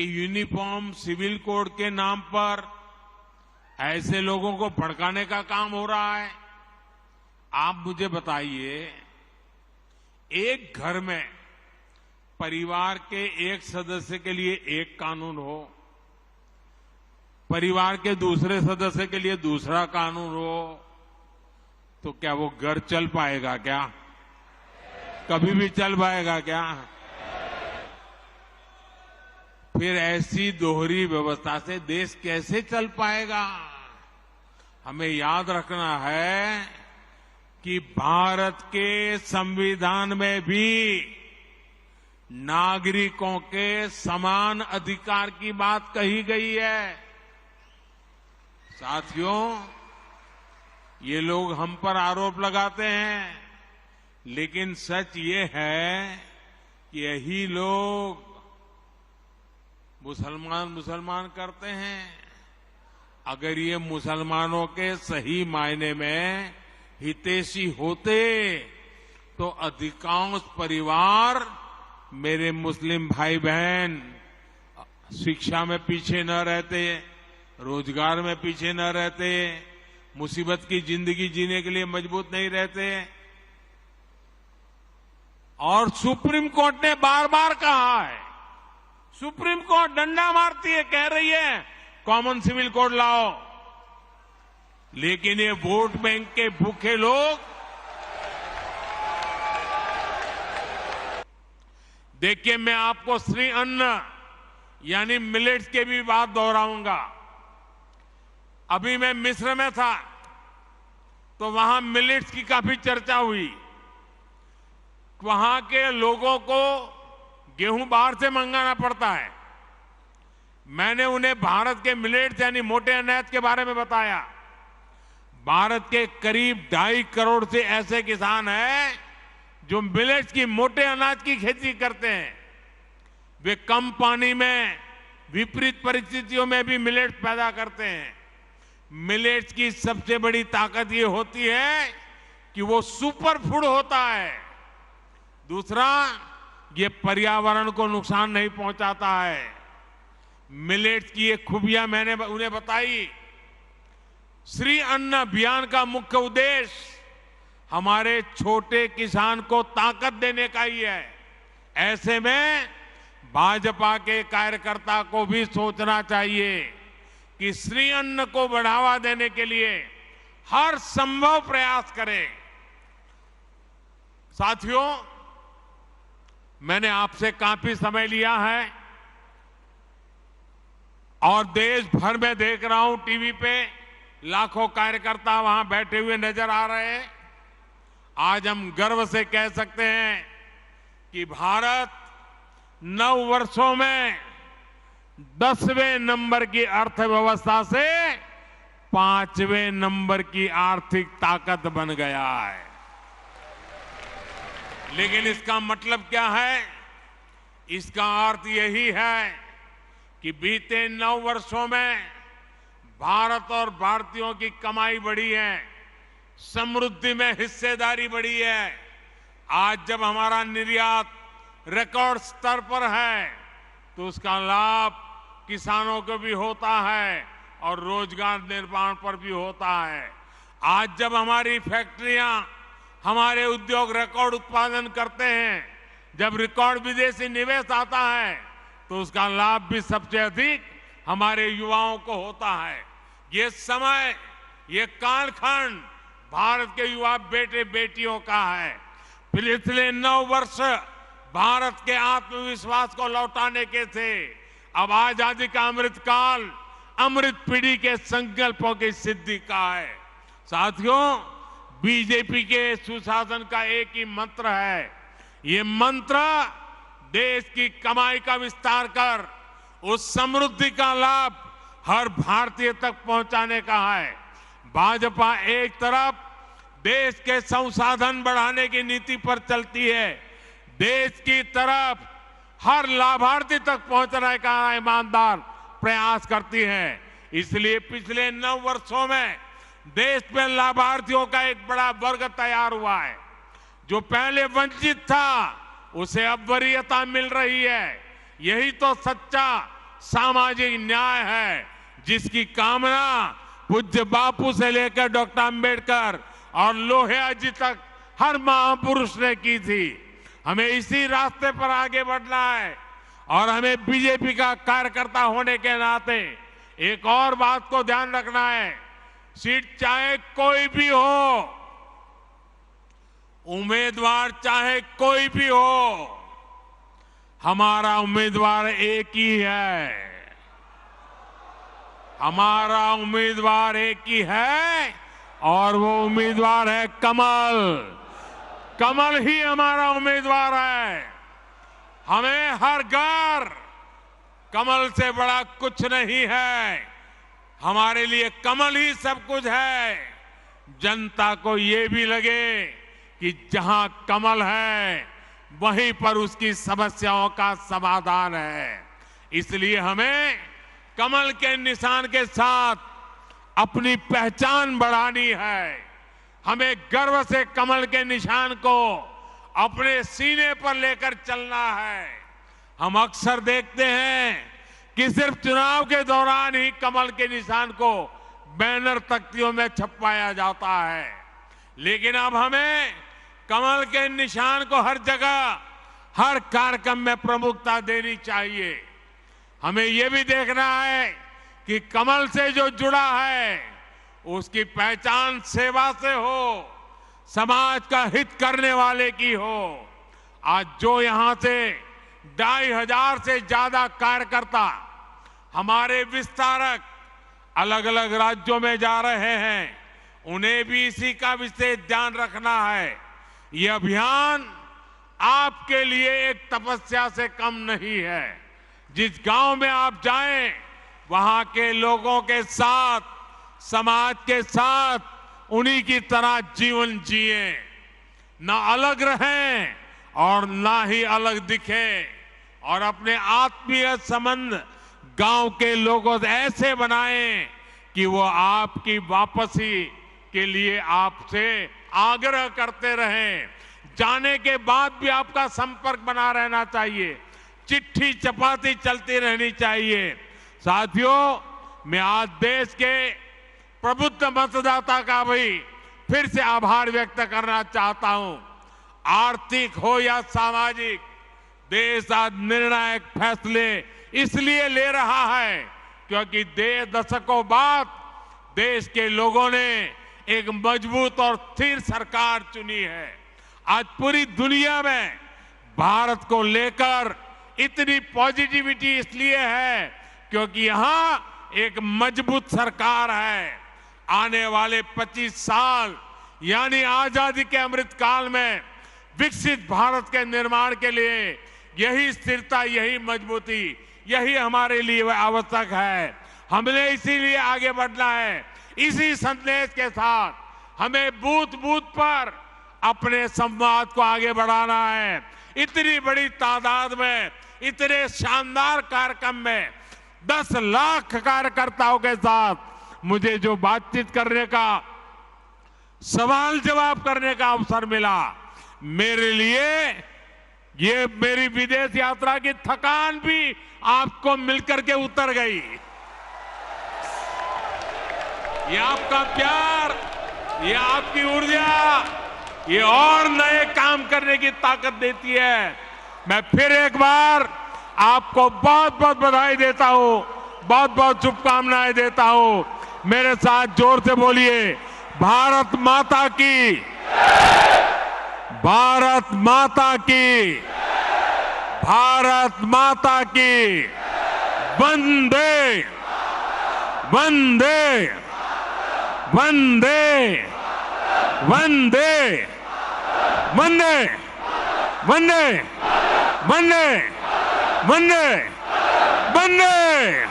कि uniform civil code के नाम पर ऐसे लोगों को भड़काने का काम हो रहा है। आप मुझे बताइए, एक घर में परिवार के एक सदस्य के लिए एक कानून हो, परिवार के दूसरे सदस्य के लिए दूसरा कानून हो, तो क्या वो घर चल पाएगा क्या? कभी भी चल पाएगा क्या? फिर ऐसी दोहरी व्यवस्था से देश कैसे चल पाएगा? हमें याद रखना है कि भारत के संविधान में भी नागरिकों के समान अधिकार की बात कही गई है। साथियों, ये लोग हम पर आरोप लगाते हैं, लेकिन सच ये है कि यही लोग मुसलमान करते हैं। अगर ये मुसलमानों के सही मायने में हितैषी होते तो अधिकांश परिवार, मेरे मुस्लिम भाई बहन, शिक्षा में पीछे न रहते, रोजगार में पीछे न रहते, मुसीबत की जिंदगी जीने के लिए मजबूत नहीं रहते। और सुप्रीम कोर्ट ने बार बार कहा है, सुप्रीम कोर्ट डंडा मारती है, कह रही है कॉमन सिविल कोड लाओ, लेकिन ये वोट बैंक के भूखे लोग, देखिए मैं आपको श्री अन्न यानी मिलेट्स के भी बात दोहराऊंगा। अभी मैं मिस्र में था तो वहां मिलेट्स की काफी चर्चा हुई। वहां के लोगों को गेहूं बाहर से मंगाना पड़ता है। मैंने उन्हें भारत के मिलेट्स यानी मोटे अनाज के बारे में बताया। भारत के करीब 2.5 करोड़ से ऐसे किसान हैं जो मिलेट्स की, मोटे अनाज की खेती करते हैं। वे कम पानी में विपरीत परिस्थितियों में भी मिलेट्स पैदा करते हैं। मिलेट्स की सबसे बड़ी ताकत ये होती है कि वो सुपर फूड होता है। दूसरा, ये पर्यावरण को नुकसान नहीं पहुंचाता है। मिलेट्स की ये खूबियां मैंने उन्हें बताई। श्री अन्न अभियान का मुख्य उद्देश्य हमारे छोटे किसान को ताकत देने का ही है। ऐसे में भाजपा के कार्यकर्ता को भी सोचना चाहिए कि श्री अन्न को बढ़ावा देने के लिए हर संभव प्रयास करें। साथियों, मैंने आपसे काफी समय लिया है और देश भर में देख रहा हूं, टीवी पे लाखों कार्यकर्ता वहां बैठे हुए नजर आ रहे हैं। आज हम गर्व से कह सकते हैं कि भारत 9 वर्षों में 10वें नंबर की अर्थव्यवस्था से 5वें नंबर की आर्थिक ताकत बन गया है। लेकिन इसका मतलब क्या है? इसका अर्थ यही है कि बीते 9 वर्षों में भारत और भारतीयों की कमाई बढ़ी है, समृद्धि में हिस्सेदारी बढ़ी है। आज जब हमारा निर्यात रिकॉर्ड स्तर पर है तो उसका लाभ किसानों को भी होता है और रोजगार निर्माण पर भी होता है। आज जब हमारी फैक्ट्रियां, हमारे उद्योग रिकॉर्ड उत्पादन करते हैं, जब रिकॉर्ड विदेशी निवेश आता है तो उसका लाभ भी सबसे अधिक हमारे युवाओं को होता है। ये समय, ये कालखंड भारत के युवा बेटे बेटियों का है। पिछले 9 वर्ष भारत के आत्मविश्वास को लौटाने के थे। अब आजादी का अमृत काल अमृत पीढ़ी के संकल्पों की सिद्धि का है। साथियों, बीजेपी के सुशासन का एक ही मंत्र है। ये मंत्र देश की कमाई का विस्तार कर उस समृद्धि का लाभ हर भारतीय तक पहुंचाने का है। भाजपा एक तरफ देश के संसाधन बढ़ाने की नीति पर चलती है, देश की तरफ हर लाभार्थी तक पहुंचने का ईमानदार प्रयास करती है। इसलिए पिछले 9 वर्षों में देश में लाभार्थियों का एक बड़ा वर्ग तैयार हुआ है। जो पहले वंचित था उसे अब वरीयता मिल रही है। यही तो सच्चा सामाजिक न्याय है, जिसकी कामना पूज्य बापू से लेकर डॉक्टर अंबेडकर और लोहिया जी तक हर महापुरुष ने की थी। हमें इसी रास्ते पर आगे बढ़ना है और हमें बीजेपी का कार्यकर्ता होने के नाते एक और बात को ध्यान रखना है, सीट चाहे कोई भी हो, उम्मीदवार चाहे कोई भी हो, हमारा उम्मीदवार एक ही है। हमारा उम्मीदवार एक ही है और वो उम्मीदवार है कमल। कमल ही हमारा उम्मीदवार है। हमें हर घर कमल से बड़ा कुछ नहीं है। हमारे लिए कमल ही सब कुछ है। जनता को ये भी लगे कि जहां कमल है वहीं पर उसकी समस्याओं का समाधान है। इसलिए हमें कमल के निशान के साथ अपनी पहचान बढ़ानी है। हमें गर्व से कमल के निशान को अपने सीने पर लेकर चलना है। हम अक्सर देखते हैं कि सिर्फ चुनाव के दौरान ही कमल के निशान को बैनर तख्तियों में छपवाया जाता है, लेकिन अब हमें कमल के निशान को हर जगह, हर कार्यक्रम में प्रमुखता देनी चाहिए। हमें यह भी देखना है कि कमल से जो जुड़ा है उसकी पहचान सेवा से हो, समाज का हित करने वाले की हो। आज जो यहां से 2,500 से ज्यादा कार्यकर्ता हमारे विस्तारक अलग अलग राज्यों में जा रहे हैं, उन्हें भी इसी का विशेष ध्यान रखना है। ये अभियान आपके लिए एक तपस्या से कम नहीं है। जिस गांव में आप जाएं, वहां के लोगों के साथ, समाज के साथ उन्हीं की तरह जीवन जिए, ना अलग रहें और ना ही अलग दिखें, और अपने आत्मीय संबंध गांव के लोगों से ऐसे बनाएं कि वो आपकी वापसी के लिए आपसे आग्रह करते रहें। जाने के बाद भी आपका संपर्क बना रहना चाहिए, चिट्ठी चपाती चलती रहनी चाहिए। साथियों, मैं आज देश के प्रबुद्ध मतदाता का भी फिर से आभार व्यक्त करना चाहता हूं। आर्थिक हो या सामाजिक, देश आज निर्णायक फैसले इसलिए ले रहा है क्योंकि दशकों बाद देश के लोगों ने एक मजबूत और स्थिर सरकार चुनी है। आज पूरी दुनिया में भारत को लेकर इतनी पॉजिटिविटी इसलिए है क्योंकि यहां एक मजबूत सरकार है। आने वाले 25 साल यानी आजादी के अमृत काल में विकसित भारत के निर्माण के लिए यही स्थिरता, यही मजबूती, यही हमारे लिए आवश्यक है। हमें इसीलिए आगे बढ़ना है। इसी संदेश के साथ हमें बूथ बूथ पर अपने संवाद को आगे बढ़ाना है। इतनी बड़ी तादाद में, इतने शानदार कार्यक्रम में 10 लाख कार्यकर्ताओं के साथ मुझे जो बातचीत करने का, सवाल जवाब करने का अवसर मिला, मेरे लिए ये मेरी विदेश यात्रा की थकान भी आपको मिलकर के उतर गई। ये आपका प्यार, ये आपकी ऊर्जा, ये और नए काम करने की ताकत देती है। मैं फिर एक बार आपको बहुत बहुत बधाई देता हूं, बहुत बहुत शुभकामनाएं देता हूं। मेरे साथ जोर से बोलिए, भारत माता की, भारत माता की, भारत माता की, वंदे वंदे वंदे वंदे वंदे वंदे वंदे वंदे वंदे।